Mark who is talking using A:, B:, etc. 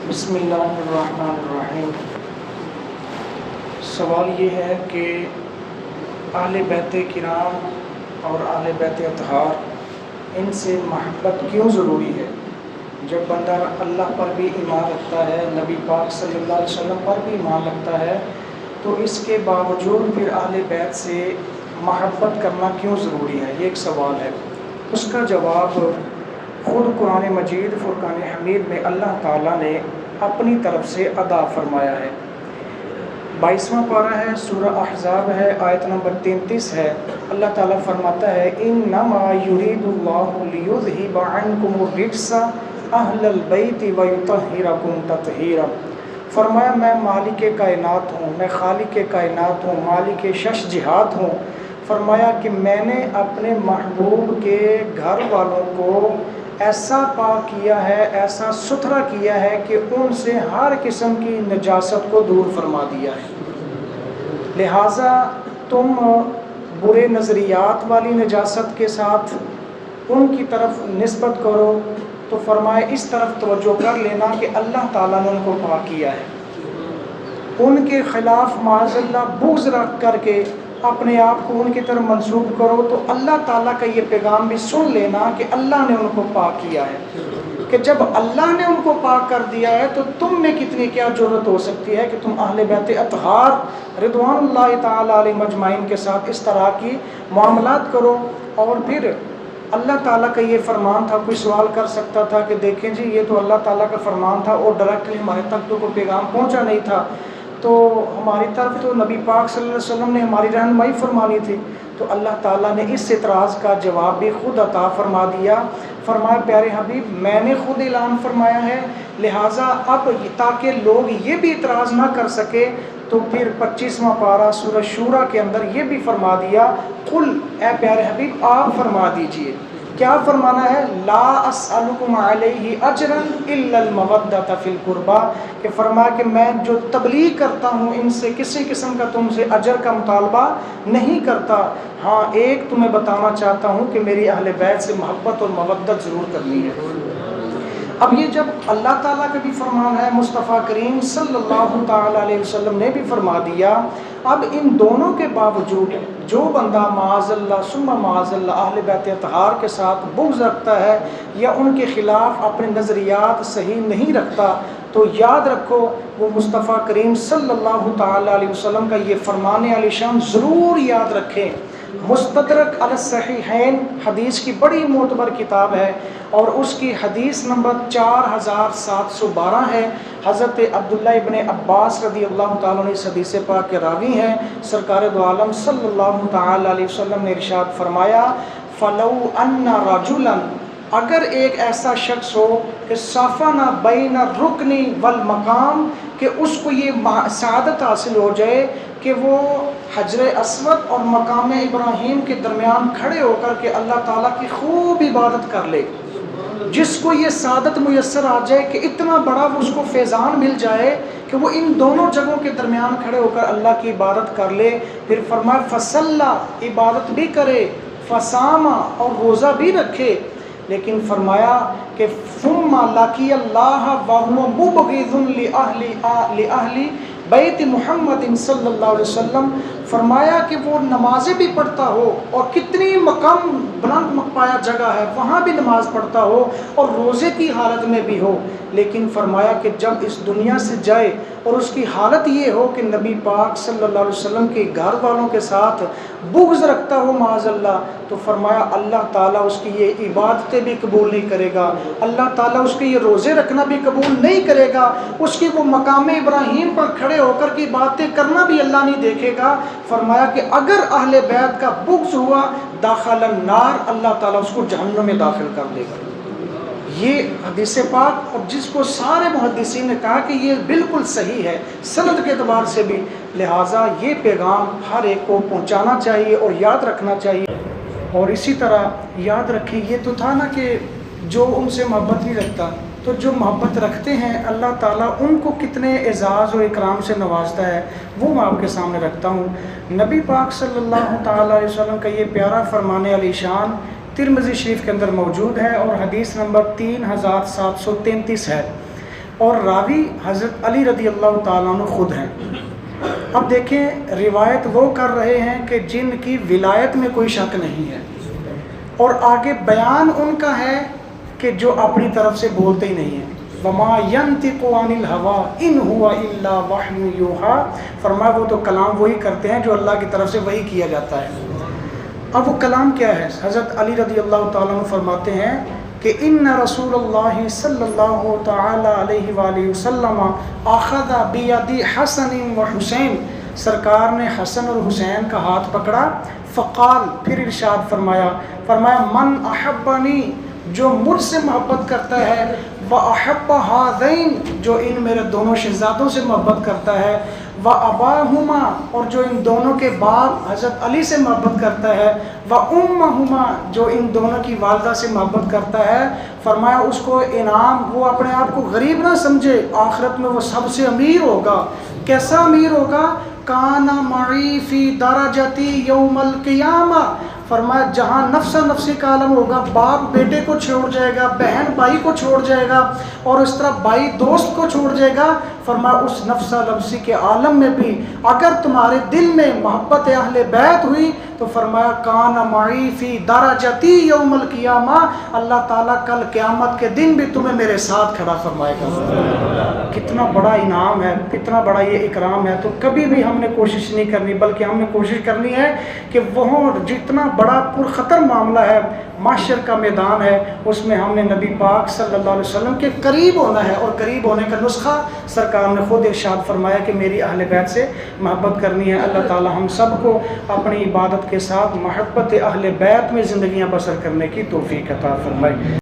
A: بسم اللہ الرحمن الرحیم۔ سوال یہ ہے کہ اہل بیت کرام اور اہل بیت اطہار ان سے محبت کیوں ضروری ہے؟ جب بندہ اللہ پر بھی ایمان رکھتا ہے، نبی پاک صلی اللہ علیہ وسلم پر بھی ایمان رکھتا ہے، تو اس کے باوجود پھر اہل بیت سے محبت کرنا کیوں ضروری ہے؟ یہ ایک سوال ہے۔ اس کا جواب خود قرآن مجید فرقان حمید میں اللہ تعالیٰ نے اپنی طرف سے ادا فرمایا ہے۔ 22واں پارہ ہے، سورہ احزاب ہے، آیت نمبر 33 ہے۔ اللہ تعالیٰ فرماتا ہے انما یرید اللہ لیذہب عنکم الرجس اہل البیت ویطہرکم تطہیرا۔ فرمایا میں مالک کائنات ہوں، میں خالق کائنات ہوں، مالک شش جہات ہوں۔ فرمایا کہ میں نے اپنے محبوب کے گھر والوں کو ایسا پاک کیا ہے، ایسا ستھرا کیا ہے کہ ان سے ہر قسم کی نجاست کو دور فرما دیا ہے۔ لہٰذا تم برے نظریات والی نجاست کے ساتھ ان کی طرف نسبت کرو تو فرمایا اس طرف توجہ کر لینا کہ اللہ تعالیٰ نے ان کو پاک کیا ہے۔ ان کے خلاف معاذ اللہ بغض رکھ کر کے اپنے آپ کو ان کی طرف منسوب کرو تو اللہ تعالیٰ کا یہ پیغام بھی سن لینا کہ اللہ نے ان کو پاک کیا ہے، کہ جب اللہ نے ان کو پاک کر دیا ہے تو تم میں کتنی کیا جرت ہو سکتی ہے کہ تم اہل بیت اطہار رضوان اللہ تعالیٰ علیہ مجمعین کے ساتھ اس طرح کی معاملات کرو۔ اور پھر اللہ تعالیٰ کا یہ فرمان تھا، کوئی سوال کر سکتا تھا کہ دیکھیں جی یہ تو اللہ تعالیٰ کا فرمان تھا اور ڈائریکٹلی ہمارے تک تو کوئی پیغام پہنچا نہیں تھا، تو ہماری طرف تو نبی پاک صلی اللہ علیہ وسلم نے ہماری رہنمائی فرمانی تھی۔ تو اللہ تعالیٰ نے اس اعتراض کا جواب بھی خود عطا فرما دیا۔ فرمایا پیارے حبیب میں نے خود اعلان فرمایا ہے، لہٰذا اب تاکہ لوگ یہ بھی اعتراض نہ کر سکے تو پھر 25واں پارہ سورہ شورى کے اندر یہ بھی فرما دیا قل اے پیارے حبیب آپ فرما دیجئے، کیا فرمانا ہے؟ لا اسألکم علیہ اجرا الا المودۃ فی القربى، کہ فرمایا کہ میں جو تبلیغ کرتا ہوں ان سے کسی قسم کا تم سے اجر کا مطالبہ نہیں کرتا، ہاں ایک تمہیں بتانا چاہتا ہوں کہ میری اہل بیت سے محبت اور مودت ضرور کرنی ہے۔ اب یہ جب اللہ تعالیٰ کا بھی فرمان ہے، مصطفیٰ کریم صلی اللہ تعالیٰ علیہ وسلم نے بھی فرما دیا، اب ان دونوں کے باوجود جو بندہ معاذ اللہ ثم معاذ اللہ اہل بیت اطہار کے ساتھ بغض رکھتا ہے یا ان کے خلاف اپنے نظریات صحیح نہیں رکھتا تو یاد رکھو وہ مصطفیٰ کریم صلی اللہ تعالیٰ علیہ وسلم کا یہ فرمان علی شان ضرور یاد رکھیں۔ مستدرک علی الصحیحین حدیث کی بڑی معتبر کتاب ہے اور اس کی حدیث نمبر 4712 ہے۔ حضرت عبداللہ ابن عباس رضی اللہ تعالیٰ عنہ اس حدیث پاک کے راوی ہیں۔ سرکار دو عالم صلی اللہ تعالیٰ علیہ وسلم نے ارشاد فرمایا فَلَوْ أَنَّ رَجُلًا، اگر ایک ایسا شخص ہو کہ صَفَنَ بَيْنَ الرُّكْنِ وَالْمَقَامِ، کہ اس کو یہ سعادت حاصل ہو جائے کہ وہ حجر اسود اور مقام ابراہیم کے درمیان کھڑے ہو کر کے اللہ تعالیٰ کی خوب عبادت کر لے، جس کو یہ سعادت میسر آ جائے کہ اتنا بڑا اس کو فیضان مل جائے کہ وہ ان دونوں جگہوں کے درمیان کھڑے ہو کر اللہ کی عبادت کر لے، پھر فرمایا فصلہ عبادت بھی کرے، فصامہ اور روزہ بھی رکھے، لیکن فرمایا کہ ثم لقی اللہ وہو مبغض لأہل بیت محمد صلی اللہ علیہ وسلم، فرمایا کہ وہ نمازیں بھی پڑھتا ہو اور کتنی مقام بلند پایا جگہ ہے وہاں بھی نماز پڑھتا ہو اور روزے کی حالت میں بھی ہو، لیکن فرمایا کہ جب اس دنیا سے جائے اور اس کی حالت یہ ہو کہ نبی پاک صلی اللہ علیہ وسلم کے گھر والوں کے ساتھ بغض رکھتا ہو معاذ اللہ، تو فرمایا اللہ تعالیٰ اس کی یہ عبادتیں بھی قبول نہیں کرے گا، اللہ تعالیٰ اس کے یہ روزے رکھنا بھی قبول نہیں کرے گا، اس کی وہ مقام ابراہیم پر کھڑے ہو کر کی باتیں کرنا بھی اللہ نہیں دیکھے گا۔ فرمایا کہ اگر اہل بیت کا بغض ہوا داخل النار، اللہ تعالیٰ اس کو جہنم میں داخل کر دے گا۔ یہ حدیث پاک اور جس کو سارے محدثین نے کہا کہ یہ بالکل صحیح ہے سند کے اعتبار سے بھی، لہٰذا یہ پیغام ہر ایک کو پہنچانا چاہیے اور یاد رکھنا چاہیے۔ اور اسی طرح یاد رکھیں یہ تو تھا نا کہ جو ان سے محبت نہیں رکھتا، تو جو محبت رکھتے ہیں اللہ تعالیٰ ان کو کتنے اعزاز اور اکرام سے نوازتا ہے وہ میں آپ کے سامنے رکھتا ہوں۔ نبی پاک صلی اللہ تعالیٰ علیہ وسلم کا یہ پیارا فرمان علی شان ترمذی شریف کے اندر موجود ہے اور حدیث نمبر 3733 ہے، اور راوی حضرت علی رضی اللہ تعالیٰ عنہ خود ہیں۔ اب دیکھیں روایت وہ کر رہے ہیں کہ جن کی ولایت میں کوئی شک نہیں ہے، اور آگے بیان ان کا ہے کہ جو اپنی طرف سے بولتے ہی نہیں ہیں۔ وَمَا يَنْتِقُ عَنِ الْهَوَىٰ إِنْ هُوَ إِلَّا وَحْيٌ يُوحَىٰ، فرمایا وہ تو کلام وہی کرتے ہیں جو اللہ کی طرف سے وہی کیا جاتا ہے۔ اب وہ کلام کیا ہے؟ حضرت علی رضی اللہ تعالیٰ عنہ فرماتے ہیں کہ ان رسول اللہ صلی اللہ تعالی علیہ وآلہ وسلم اخذ بید حسن و حسین، سرکار نے حسن اور حسین کا ہاتھ پکڑا، فقال، پھر ارشاد فرمایا من احبنی، جو مجھ سے محبت کرتا ہے، وَأَحَبَّ هَذَيْنِ، جو ان میرے دونوں شہزادوں سے محبت کرتا ہے، وَأَبَاهُمَا، اور جو ان دونوں کے باپ حضرت علی سے محبت کرتا ہے، وَأُمَّهُمَا، جو ان دونوں کی والدہ سے محبت کرتا ہے، فرمایا اس کو انعام، وہ اپنے آپ کو غریب نہ سمجھے، آخرت میں وہ سب سے امیر ہوگا۔ کیسا امیر ہوگا؟ کَانَ مَعِی فِی دَرَجَتِی یوم القیامہ، فرمایا جہاں نفسا نفسی کا عالم ہوگا، باپ بیٹے کو چھوڑ جائے گا، بہن بھائی کو چھوڑ جائے گا، اور اس طرح بھائی دوست کو چھوڑ جائے گا، فرمایا اس نفسا نفسی کے عالم میں بھی اگر تمہارے دل میں محبت اہل بیت ہوئی تو فرمایا کان معی فی درجتی یوم القیامہ، اللہ تعالیٰ کل قیامت کے دن بھی تمہیں میرے ساتھ کھڑا فرمائے گا۔ کتنا بڑا انعام ہے، کتنا بڑا یہ اکرام ہے۔ تو کبھی بھی ہم نے کوشش نہیں کرنی، بلکہ ہم نے کوشش کرنی ہے کہ وہ جتنا بڑا پرخطر معاملہ ہے، معاشر کا میدان ہے، اس میں ہم نے نبی پاک صلی اللہ علیہ وسلم کے قریب ہونا ہے، اور قریب ہونے کا نسخہ سرکار نے خود ارشاد فرمایا کہ میری اہل بیت سے محبت کرنی ہے۔ اللہ تعالی ہم سب کو اپنی عبادت کے ساتھ محبت اہل بیت میں زندگیاں بسر کرنے کی توفیق عطا فرمائے۔